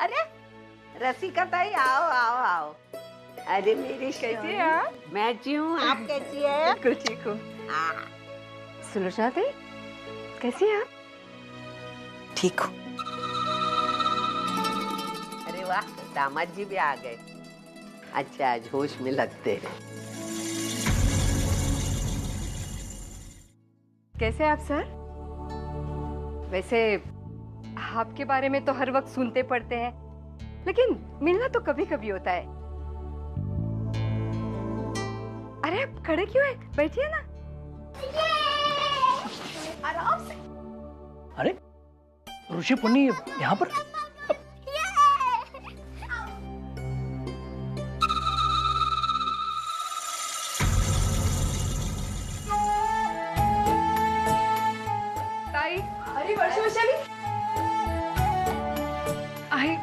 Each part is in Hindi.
अरे रसिका ताई, आओ आओ आओ। अरे मेरी कैसी है आप? मैं अच्छी हूँ, आप कैसी है? बिल्कुल ठीक हूँ। सुलोचना ताई, कैसी है आप? ठीक हूँ। अरे वाह, दामाद जी भी आ गए। अच्छा, आज होश में लगते हैं। कैसे आप सर? वैसे आपके बारे में तो हर वक्त सुनते पढ़ते हैं, लेकिन मिलना तो कभी कभी होता है। अरे आप खड़े क्यों हैं? बैठिए ना। आराम से। अरे ऋषि पुन्नी यहाँ पर? ताई, अरे वर्षा आई।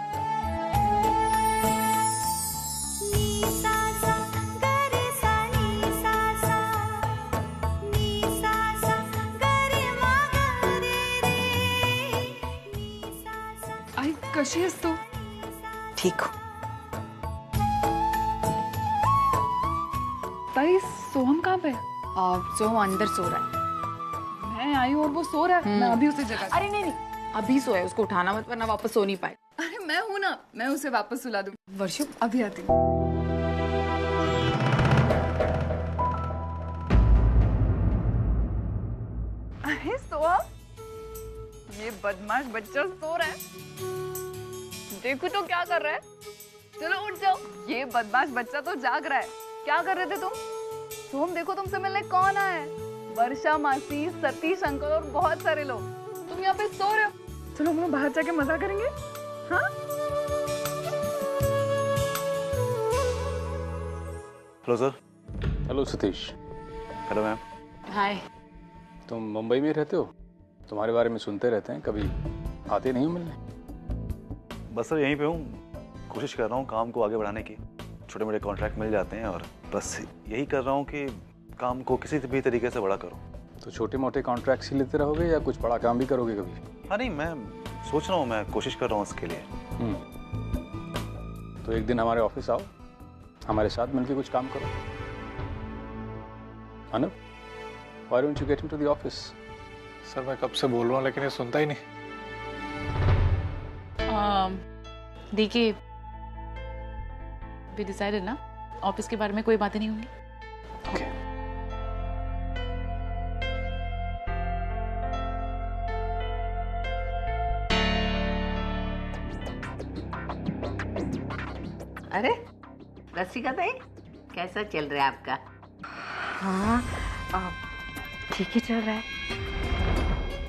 आई कशी आहेस तू? ठीक हूँ। ताई सोहम कहाँ पे? सोहम अंदर सो रहा है। मैं आई हूँ और वो सो रहा है। मैं अभी उसे जगा। अरे नहीं, अभी सोया, उसको उठाना मत वरना वापस सो नहीं पाए। अरे मैं हूँ ना, मैं उसे वापस सुला दूँ। वर्षु अभी आती हूँ। अरे सोहम, ये बदमाश बच्चा सो रहा है। देखो तो क्या कर रहा है। चलो उठ जाओ। ये बदमाश बच्चा तो जाग रहा है। क्या कर रहे थे तुम? सोहम देखो, तुमसे मिलने कौन आया है? वर्षा मासी, सतीश अंकल और बहुत सारे लोग। तुम यहाँ पे सो रहे हो। चलो हम लोग बाहर जाके मजा करेंगे। हाँ? Hello sir. Hello Satish. Hello ma'am. Hi. तुम मुंबई में रहते हो? तुम्हारे बारे में सुनते रहते हैं, कभी आते नहीं हो मिलने? बस सर यहीं पे हूँ, कोशिश कर रहा हूँ काम को आगे बढ़ाने की। छोटे मोटे कॉन्ट्रैक्ट मिल जाते हैं और बस यही कर रहा हूँ कि काम को किसी भी तरीके से बड़ा करूँ। तो छोटे मोटे कॉन्ट्रैक्ट्स ही लेते रहोगे या कुछ बड़ा काम भी करोगे कभी? हाँ नहीं, मैं सोच रहा हूँ, मैं कोशिश कर रहा हूँ इसके लिए। तो एक दिन हमारे ऑफिस आओ, हमारे साथ मिलकर कुछ काम करो। Anup, why don't you get into the office? Sir मैं कब से बोल रहा हूँ लेकिन ये सुनता ही नहीं। देखिए, वी डिसाइडेड ना, ऑफिस के बारे में कोई बातें नहीं होंगी। Okay. अरे रसिका ताई, कैसा चल रहा है आपका? हाँ, ठीक ही चल रहा है।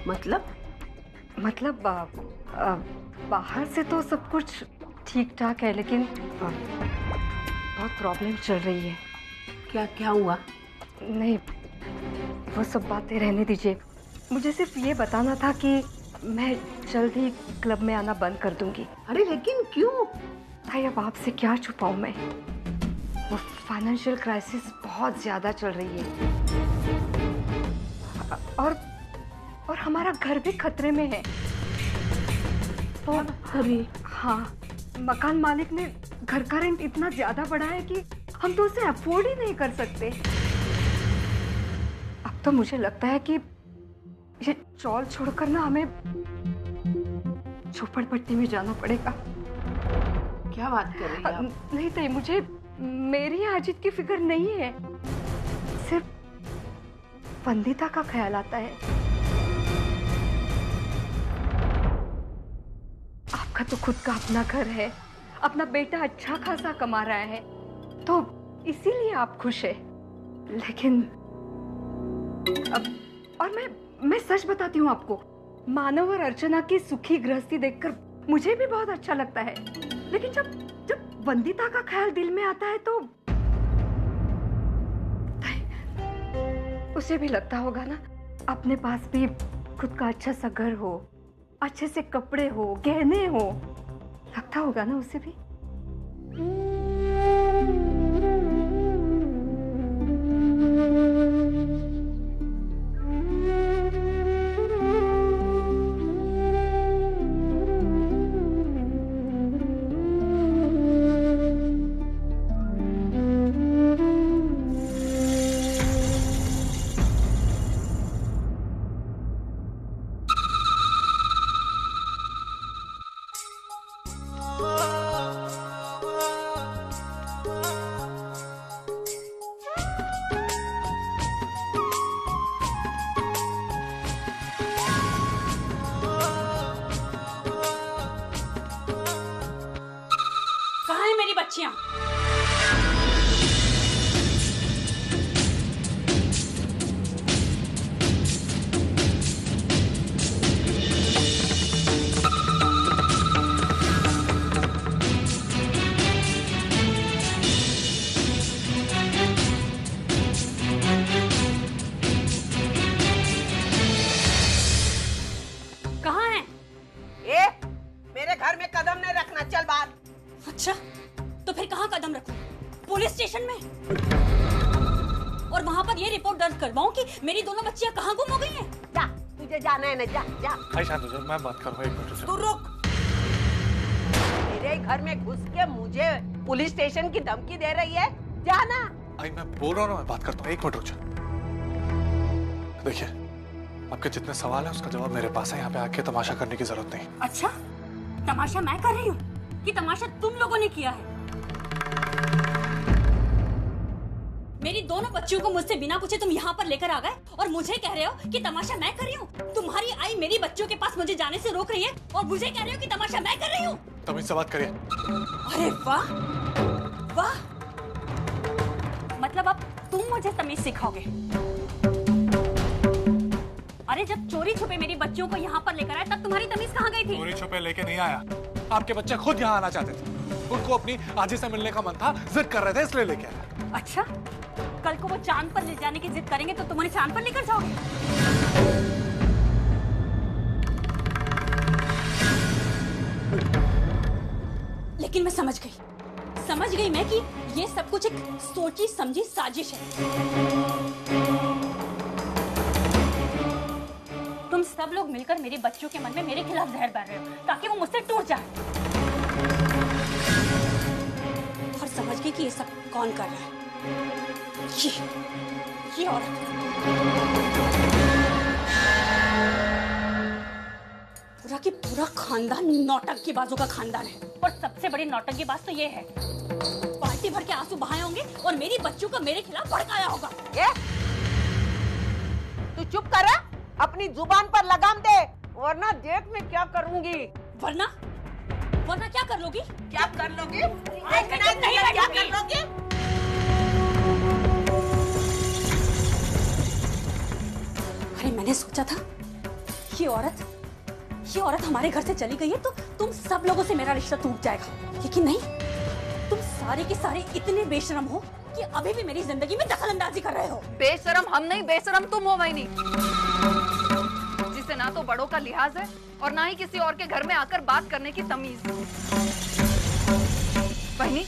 मतलब बाहर से तो सब कुछ ठीक ठाक है, लेकिन बहुत प्रॉब्लम चल रही है। क्या क्या हुआ? नहीं, वो सब बातें रहने दीजिए। मुझे सिर्फ ये बताना था कि मैं जल्द ही क्लब में आना बंद कर दूंगी। अरे लेकिन क्यों? भाई अब आपसे क्या छुपाऊं मैं। वो फाइनेंशियल क्राइसिस बहुत ज्यादा चल रही है और हमारा घर भी खतरे में है। तो अरे हाँ, मकान मालिक ने घर का रेंट इतना ज्यादा बढ़ाया है कि हम तो उसे अफोर्ड ही नहीं कर सकते। अब तो मुझे लगता है कि ये चौल छोड़कर ना हमें झोपड़पट्टी में जाना पड़ेगा। क्या बात कर रही हैं आप? नहीं तो मुझे मेरी अजीत की फिक्र नहीं है, सिर्फ वंदिता का ख्याल आता है। आपका तो खुद का अपना घर है, अपना बेटा अच्छा खासा कमा रहा है, तो इसीलिए आप खुश है। लेकिन अब और मैं सच बताती हूँ आपको, मानव और अर्चना की सुखी गृहस्थी देखकर मुझे भी बहुत अच्छा लगता है। लेकिन जब वंदिता का ख्याल दिल में आता है तो उसे भी लगता होगा ना, अपने पास भी खुद का अच्छा सा घर हो, अच्छे से कपड़े हो, गहने हो, लगता होगा ना उसे भी। बच्चियां। कहाँ हैं? ए, मेरे घर में कदम नहीं रखना, चल बाहर। अच्छा, तो फिर कहाँ कदम रखूं? पुलिस स्टेशन में? और वहाँ पर ये रिपोर्ट दर्ज करवाऊं कि मेरी दोनों बच्चियां कहाँ गुम हो गई हैं? जा, तुझे जाना है ना, जा जा। भाई शांत हो जाओ, मैं बात कर रहा हूँ, एक मिनट तू रुक। मेरे घर में घुस के मुझे पुलिस स्टेशन की धमकी दे रही है, जाना। भाई मैं बोल रहा हूँ ना, मैं बात करता हूँ, एक मिनट रुक जाओ। देखिए, आपके जितने सवाल हैं उसका जवाब मेरे पास है, यहाँ पे आके तमाशा करने की जरूरत नहीं। अच्छा, तमाशा मैं कर रही हूँ कि तमाशा तुम लोगों ने किया है? मेरी दोनों बच्चियों को मुझसे बिना पूछे तुम यहाँ पर लेकर आ गए और मुझे कह रहे हो कि तमाशा मैं कर रही हूँ। तुम्हारी आई मेरी बच्चियों के पास मुझे जाने से रोक रही है और मुझे कह रहे हो कि तमाशा मैं कर रही हूँ। तमीज से बात करिए। अरे वाह वाह, मतलब अब तुम मुझे तमीज सिखाओगे। अरे जब चोरी छुपे मेरी बच्चियों को यहाँ पर लेकर आए तब तुम्हारी तमीज कहाँ गई थी? चोरी छुपे लेके नहीं आया, आपके बच्चे खुद यहाँ आना चाहते थे। उनको अपनी आजी से मिलने का मन था, जिद कर रहे थे, इसलिए लेके आया। अच्छा, कल को वो चांद पर ले जाने की जिद करेंगे तो तुम्हारे चांद पर लेकर जाओगे? लेकिन मैं समझ गई मैं कि ये सब कुछ एक सोची समझी साजिश है। तुम सब लोग मिलकर मेरे बच्चों के मन में मेरे खिलाफ जहर डाल रहे हो ताकि वो मुझसे टूट जाए। और समझ गई कि ये सब कौन कर रहा है। ये औरत। पूरा की पूरा खानदान नौटंकीबाजों का खानदान है और सबसे बड़ी नौटंकीबाज तो ये है, पार्टी भर के आंसू बहाए होंगे और मेरी बच्चों का मेरे खिलाफ भड़काया होगा। तू चुप कर, अपनी जुबान पर लगाम दे, वरना देख मैं क्या करूंगी। वरना क्या कर लोगी? क्या कर लोगी? नहीं क्या कर लोगी? अरे मैंने सोचा था ये औरत हमारे घर से चली गई है तो तुम सब लोगों से मेरा रिश्ता टूट जाएगा, लेकिन नहीं, तुम सारे के सारे इतने बेशरम हो कि अभी भी मेरी जिंदगी में दखलंदाजी कर रहे हो। बेशरम हम नहीं, बेशरम तुम हो वहीनी, जिसे ना तो बड़ों का लिहाज है और ना ही किसी और के घर में आकर बात करने की तमीज। वहीनी,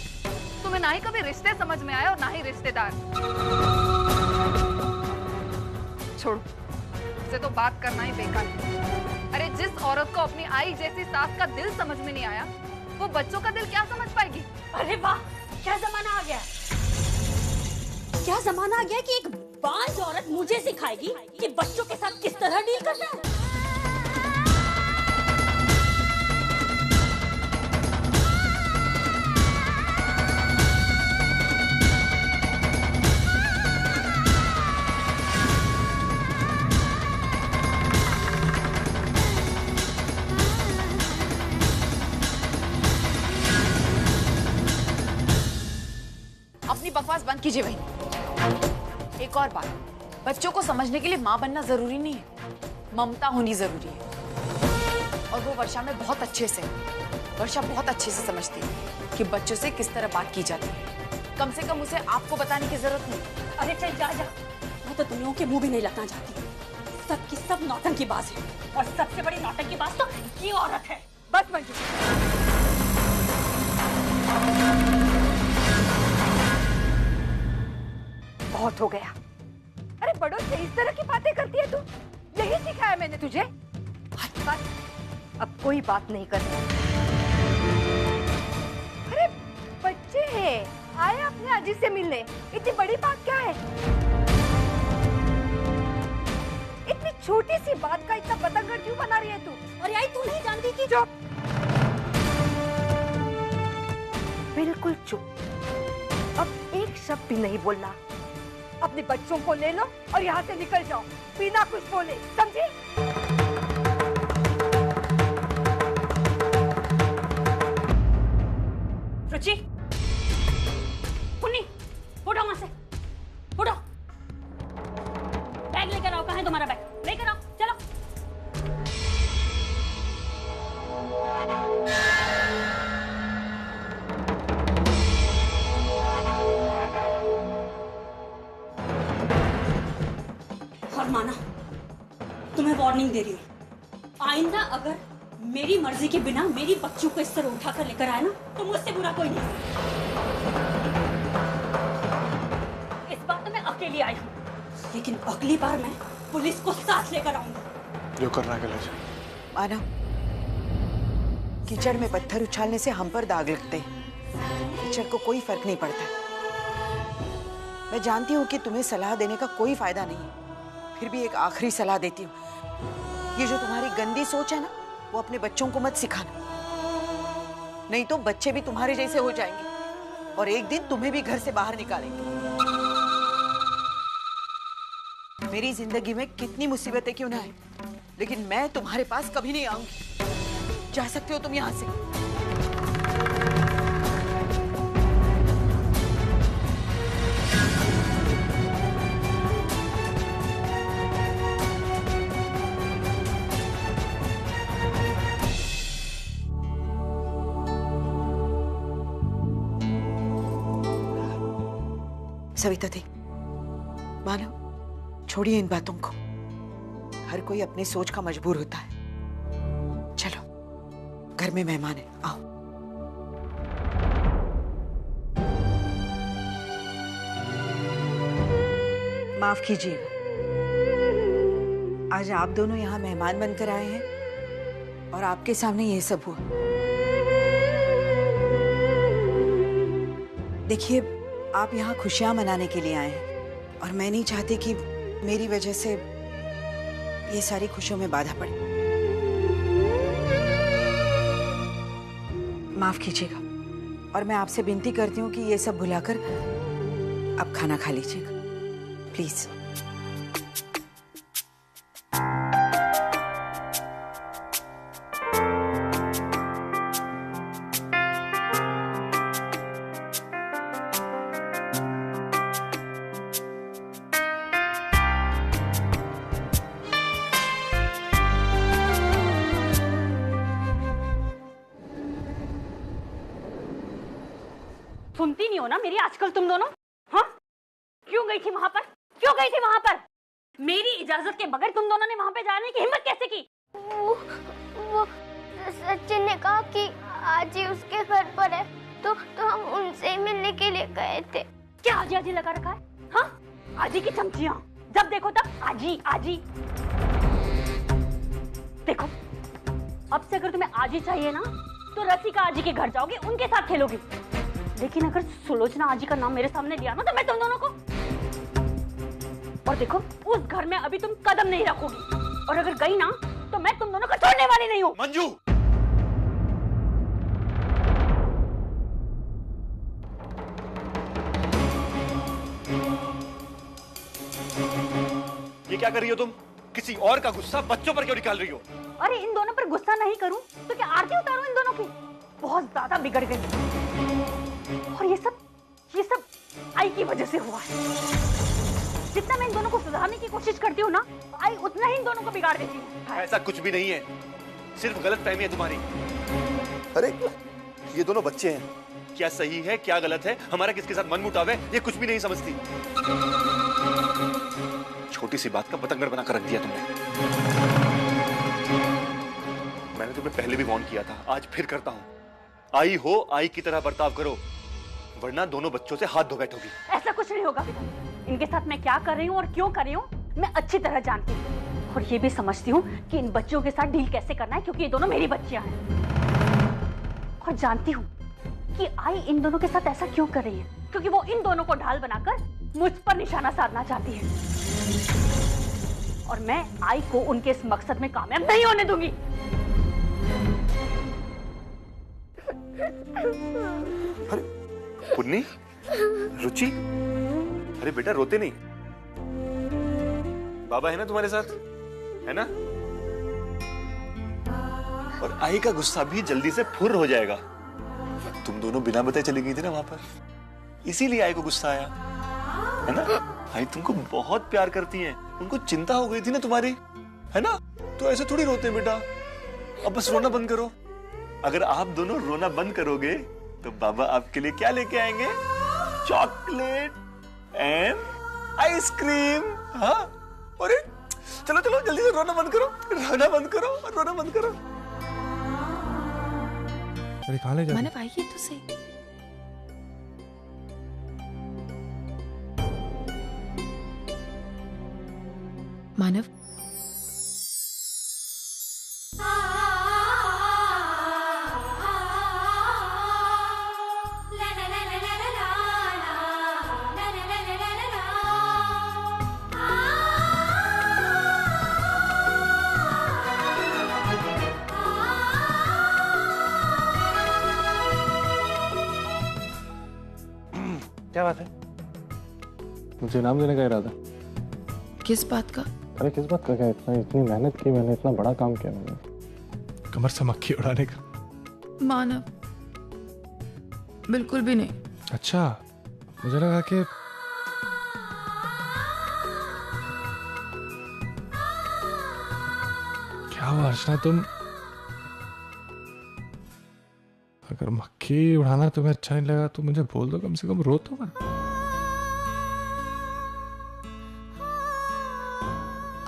तुम्हें ना ही कभी रिश्ते समझ में आए और ना ही रिश्तेदार। छोड़ो, इससे तो बात करना ही बेकार है। अरे जिस औरत को अपनी आई जैसी सास का दिल समझ में नहीं आया, वो बच्चों का दिल क्या समझ पाएगी? अरे वाह, क्या जमाना आ गया! क्या जमाना आ गया कि एक बांझ औरत मुझे सिखाएगी कि बच्चों के साथ किस तरह डील करना है। अपनी बकवास बंद कीजिए बहन। एक और बात, बच्चों को समझने के लिए माँ बनना जरूरी नहीं है, ममता होनी जरूरी है। और वो वर्षा में बहुत अच्छे से समझती है कि बच्चों से किस तरह बात की जाती है। कम से कम उसे आपको बताने की जरूरत नहीं। अरे चल जा, मैं तो तुम लोगों के मुंह भी नहीं लगना चाहती। सब की सब नौटंकीबाज है और सबसे बड़ी नौटंकीबाज तो ये औरत है। बस मंजू, बहुत हो गया। अरे बड़ों से इस तरह की बातें करती है तू? यही सिखाया मैंने तुझे। बस अब कोई बात नहीं करनी। अरे बच्चे हैं, आए अपने आजी से मिलने, इतनी बड़ी बात क्या है? इतनी छोटी सी बात का इतना पतंगर क्यों बना रही है तू? अरे आई, तू नहीं जानती कि चुप, बिल्कुल चुप। अब एक शब्द भी नहीं बोलना। अपने बच्चों को ले लो और यहाँ से निकल जाओ बिना कुछ बोले, समझी? रुचि, वार्निंग दे रही हूँ, आइंदा अगर मेरी मर्जी के बिना मेरी बच्चों को इस तरह उठा कर लेकर आए ना, तो मुझसे बुरा कोई नहीं। इस बार तो मैं अकेली आई हूँ, लेकिन अगली बार मैं पुलिस को साथ लेकर आऊंगी। जो करना है कलेजा। मानव, कीचड़ में पत्थर उछालने से हम पर दाग लगते हैं, कीचड़ को कोई फर्क नहीं पड़ता। मैं जानती हूँ कि तुम्हें सलाह देने का कोई फायदा नहीं है, फिर भी एक आखिरी सलाह देती हूँ। ये जो तुम्हारी गंदी सोच है ना, वो अपने बच्चों को मत सिखाना, नहीं तो बच्चे भी तुम्हारे जैसे हो जाएंगे और एक दिन तुम्हें भी घर से बाहर निकालेंगे। मेरी जिंदगी में कितनी मुसीबतें क्यों ना आए, लेकिन मैं तुम्हारे पास कभी नहीं आऊंगी। जा सकते हो तुम यहां से। सविता थी, मानो छोड़िए इन बातों को। हर कोई अपनी सोच का मजबूर होता है। चलो, घर में मेहमान है, आओ। माफ कीजिएगा, आज आप दोनों यहाँ मेहमान बनकर आए हैं और आपके सामने ये सब हुआ। देखिए, आप यहाँ खुशियां मनाने के लिए आए हैं और मैं नहीं चाहती कि मेरी वजह से ये सारी खुशियों में बाधा पड़े। माफ कीजिएगा और मैं आपसे विनती करती हूँ कि ये सब भुलाकर आप खाना खा लीजिएगा, प्लीज। सुनती नहीं हो ना मेरी आजकल तुम दोनों? हाँ, क्यों गई थी वहां पर? क्यों गई थी वहां पर? मेरी इजाजत के बगैर तुम दोनों ने वहां पे जाने की हिम्मत कैसे की? वो सचिन ने कहा कि आज ही उसके घर पर है, तो हम उनसे मिलने के लिए गए थे। क्या आजी आजी लगा रखा है? हाँ, आजी की चमचियां, जब देखो तब आजी आजी। देखो, अब से अगर तुम्हें आजी चाहिए ना, तो रसिका आजी के घर जाओगे, उनके साथ खेलोगी। लेकिन अगर सुलोचना आजी का नाम मेरे सामने लिया ना, तो मैं तुम दोनों को, और देखो उस घर में अभी तुम कदम नहीं रखोगी, और अगर गई ना तो मैं तुम दोनों को छोड़ने वाली नहीं हूँ। मंजू, ये क्या कर रही हो तुम? किसी और का गुस्सा बच्चों पर क्यों निकाल रही हो? अरे इन दोनों पर गुस्सा नहीं करूं तो क्या आरती उतारूं इन दोनों की? बहुत ज्यादा बिगड़ गई, और ये सब आई की वजह से हुआ है। जितना मैं इन दोनों को सुधारने की कोशिश करती हूँ ना, आई उतना ही इन दोनों को बिगाड़ देती है। ऐसा कुछ भी नहीं है, सिर्फ गलतफहमी है तुम्हारी। अरे ये दोनों बच्चे हैं, क्या सही है क्या गलत है, हमारा किसके साथ मनमुटाव है, ये कुछ भी नहीं समझती। छोटी सी बात का पतंगड़ बनाकर रख दिया तुमने। मैंने तुम्हें पहले भी वार्न किया था, आज फिर करता हूँ। आई हो आई की तरह बर्ताव करो, वरना दोनों बच्चों से हाथ धो बैठोगी। ऐसा कुछ नहीं होगा बेटा। इनके साथ मैं क्या कर रही हूँ और क्यों कर रही हूँ मैं अच्छी तरह जानती हूँ, और ये भी समझती हूँ कि इन बच्चों के साथ डील कैसे करना है, क्योंकि ये दोनों मेरी बच्चियां हैं। और जानती हूँ कि आई इन दोनों के साथ ऐसा क्यों कर रही है, क्योंकि वो इन दोनों को ढाल बनाकर मुझ पर निशाना साधना चाहती है, और मैं आई को उनके इस मकसद में कामयाब नहीं होने दूंगी। अरे पुन्नी, रुचि, अरे बेटा रोते नहीं, बाबा है ना तुम्हारे साथ, है ना? और आई का गुस्सा भी जल्दी से फुर हो जाएगा। तुम दोनों बिना बताए चली गई थी ना वहां पर, इसीलिए आई को गुस्सा आया, है ना? आई तुमको बहुत प्यार करती हैं, उनको चिंता हो गई थी ना तुम्हारी, है ना? तो ऐसे थोड़ी रोते बेटा, अब बस रोना बंद करो। अगर आप दोनों रोना बंद करोगे तो बाबा आपके लिए क्या लेके आएंगे? Chocolate and ice cream. हाँ, अरे चलो चलो जल्दी से रोना बंद करो, रोना बंद करो, रोना बंद करो। अरे कहाँ ले जा रही? मानव आइए तो सही। मानव क्या बात है? मुझे इनाम देने का इरादा? किस बात का? अरे किस बात का क्या, इतनी मेहनत की मैंने, इतना बड़ा काम किया मैंने, कमर से मक्खी उड़ाने का। मानव बिल्कुल भी नहीं। अच्छा मुझे लगा कि क्या हुआ अर्चना, तुम अगर मक्खी उड़ाना तुम्हें अच्छा नहीं लगा तो मुझे बोल दो, कम से कम रो तो मत।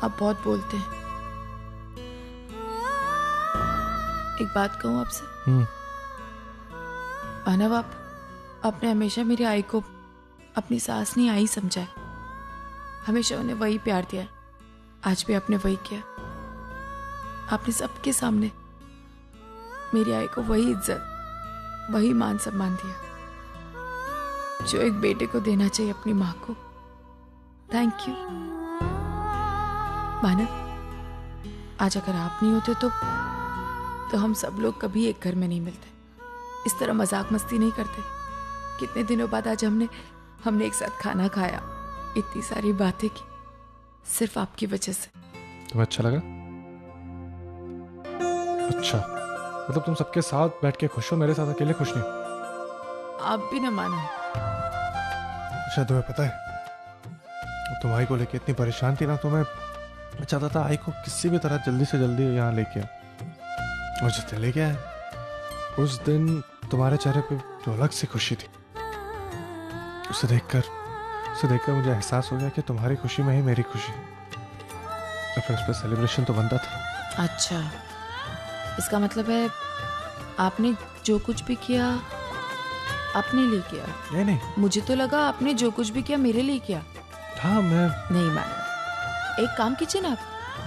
आप बहुत बोलते हैं। एक बात कहूं आपसे? मानव आपने हमेशा मेरी आई को अपनी सास नहीं आई समझा है। हमेशा उन्हें वही प्यार दिया है, आज भी आपने वही किया। आपने सबके सामने मेरी आई को वही इज्जत, वही मान सम्मान दिया जो एक बेटे को देना चाहिए अपनी माँ को। थैंक यू मानव। आज अगर आप नहीं होते तो हम सब लोग कभी एक घर में नहीं मिलते, इस तरह मजाक मस्ती नहीं करते। कितने दिनों बाद आज हमने एक साथ खाना खाया, इतनी सारी बातें की, सिर्फ आपकी वजह से। तुम्हें अच्छा लगा? अच्छा मतलब तुम सबके साथ बैठ के खुश हो, मेरे साथ अकेले खुश नहीं? आप भी न मानो। अच्छा तुम्हें पता है तुम आई को लेके इतनी परेशान थी ना, तो मैं चाहता था आई को किसी भी तरह जल्दी से जल्दी यहाँ लेके आ, और जितने लेके आए उस दिन तुम्हारे चेहरे पे जो अलग सी खुशी थी, उसे देखकर मुझे एहसास हो गया कि तुम्हारी खुशी में ही मेरी खुशी है, तो फिर उस पर सेलिब्रेशन तो बनता था। अच्छा इसका मतलब है आपने जो कुछ भी किया अपने लिए किया? नहीं, मुझे तो लगा आपने जो कुछ भी किया मेरे लिए किया। हाँ मैं नहीं माना। एक काम कीजिए ना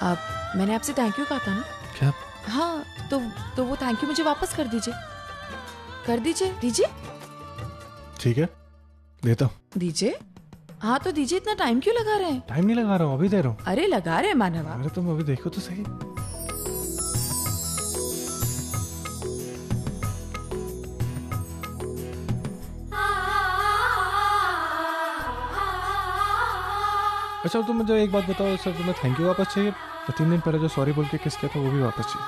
आप मैंने आपसे थैंक यू कहा था ना? क्या? हाँ तो वो थैंक यू मुझे वापस कर दीजिए। दीजिए। ठीक है देता हूँ। दीजिए। हाँ तो दीजिए, इतना टाइम क्यों लगा रहे हैं? टाइम नहीं लगा रहा हूँ, अभी दे रहा हूँ। अरे लगा रहे हैं मानव। अरे तुम अभी देखो तो सही। अच्छा तुम मुझे एक बात बताओ सर, तुम्हें थैंक यू वापस चाहिए? 3 दिन पहले जो सॉरी बोल के किस किया था वो भी वापस चाहिए?